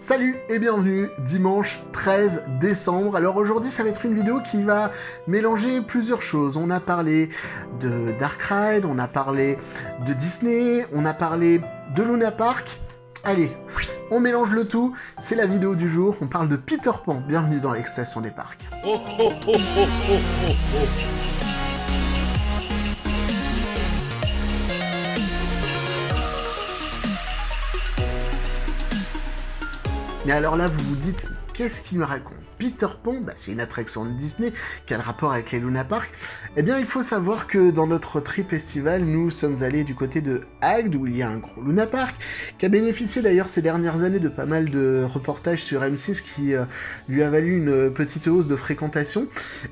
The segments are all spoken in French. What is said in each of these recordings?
Salut et bienvenue, dimanche 13 décembre. Alors aujourd'hui ça va être une vidéo qui va mélanger plusieurs choses. On a parlé de Dark Ride, on a parlé de Disney, on a parlé de Luna Park. Allez, on mélange le tout, c'est la vidéo du jour, on parle de Peter Pan. Bienvenue dans l'extension des parcs. Oh, oh, oh, oh, oh, oh, oh. Mais alors là, vous vous dites, qu'est-ce qu'il me raconte? Peter Pan, c'est une attraction de Disney, qui a le rapport avec les Luna Park. Eh bien, il faut savoir que dans notre trip estival, nous sommes allés du côté de Agde, où il y a un gros Luna Park, qui a bénéficié d'ailleurs ces dernières années de pas mal de reportages sur M6 qui lui a valu une petite hausse de fréquentation.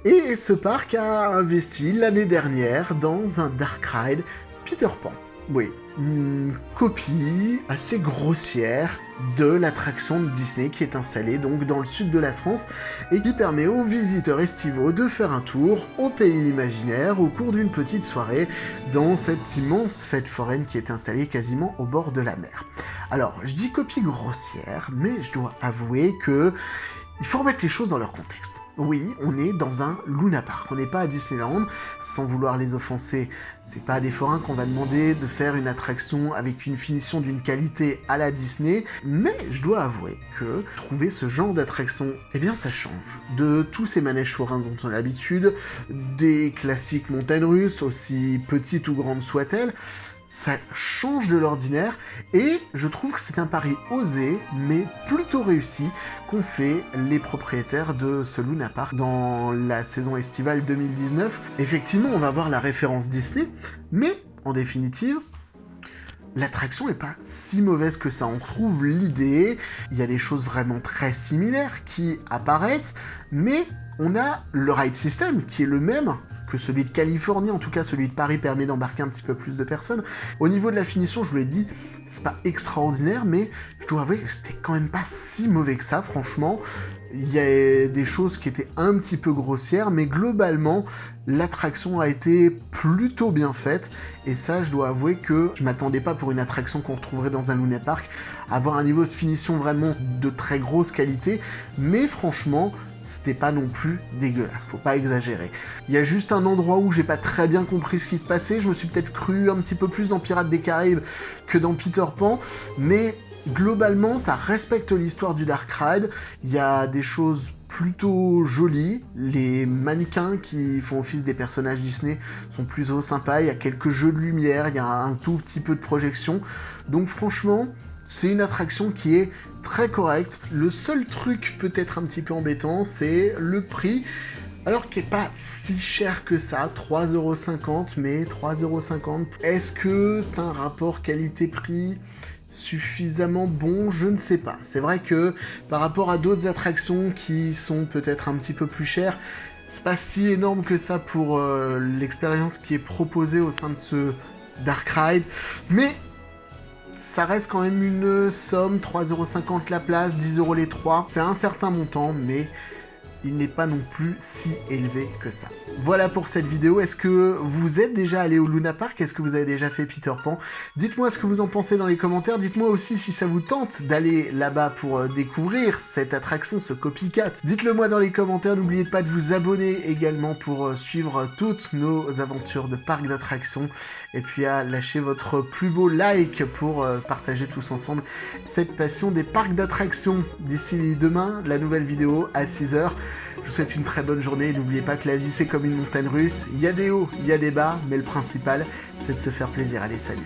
Et ce parc a investi l'année dernière dans un Dark Ride Peter Pan. Oui, une copie assez grossière de l'attraction de Disney qui est installée donc dans le sud de la France et qui permet aux visiteurs estivaux de faire un tour au pays imaginaire au cours d'une petite soirée dans cette immense fête foraine qui est installée quasiment au bord de la mer. Alors, je dis copie grossière, mais je dois avouer que il faut remettre les choses dans leur contexte. Oui, on est dans un Luna Park, on n'est pas à Disneyland, sans vouloir les offenser, c'est pas à des forains qu'on va demander de faire une attraction avec une finition d'une qualité à la Disney, mais je dois avouer que trouver ce genre d'attraction, eh bien ça change. De tous ces manèges forains dont on a l'habitude, des classiques montagnes russes, aussi petites ou grandes soient-elles, ça change de l'ordinaire et je trouve que c'est un pari osé mais plutôt réussi qu'ont fait les propriétaires de ce Luna Park dans la saison estivale 2019. Effectivement, on va voir la référence Disney, mais en définitive, l'attraction n'est pas si mauvaise que ça. On retrouve l'idée, il y a des choses vraiment très similaires qui apparaissent, mais on a le ride system qui est le même que celui de Californie, en tout cas celui de Paris permet d'embarquer un petit peu plus de personnes. Au niveau de la finition, je vous l'ai dit, c'est pas extraordinaire, mais je dois avouer que c'était quand même pas si mauvais que ça, franchement. Il y a des choses qui étaient un petit peu grossières, mais globalement, l'attraction a été plutôt bien faite, et ça, je dois avouer que je m'attendais pas pour une attraction qu'on retrouverait dans un Luna Park, à avoir un niveau de finition vraiment de très grosse qualité, mais franchement, c'était pas non plus dégueulasse, faut pas exagérer. Il y a juste un endroit où j'ai pas très bien compris ce qui se passait, je me suis peut-être cru un petit peu plus dans Pirates des Caraïbes que dans Peter Pan, mais globalement ça respecte l'histoire du Dark Ride, il y a des choses plutôt jolies, les mannequins qui font office des personnages Disney sont plutôt sympas, il y a quelques jeux de lumière, il y a un tout petit peu de projection, donc franchement, c'est une attraction qui est très correcte. Le seul truc peut-être un petit peu embêtant, c'est le prix. Alors qu'il n'est pas si cher que ça, 3,50€, mais 3,50€. Est-ce que c'est un rapport qualité-prix suffisamment bon? Je ne sais pas. C'est vrai que par rapport à d'autres attractions qui sont peut-être un petit peu plus chères, c'est pas si énorme que ça pour l'expérience qui est proposée au sein de ce Dark Ride. Mais ça reste quand même une somme, 3,50€ la place, 10€ les 3. C'est un certain montant, mais il n'est pas non plus si élevé que ça. Voilà pour cette vidéo. Est-ce que vous êtes déjà allé au Luna Park? Est-ce que vous avez déjà fait Peter Pan? Dites-moi ce que vous en pensez dans les commentaires. Dites-moi aussi si ça vous tente d'aller là-bas pour découvrir cette attraction, ce copycat. Dites-le moi dans les commentaires. N'oubliez pas de vous abonner également pour suivre toutes nos aventures de parcs d'attractions. Et puis à lâcher votre plus beau like pour partager tous ensemble cette passion des parcs d'attractions. D'ici demain, la nouvelle vidéo à 6h. Je vous souhaite une très bonne journée. N'oubliez pas que la vie c'est comme une montagne russe. Il y a des hauts, il y a des bas, mais le principal c'est de se faire plaisir. Allez, salut!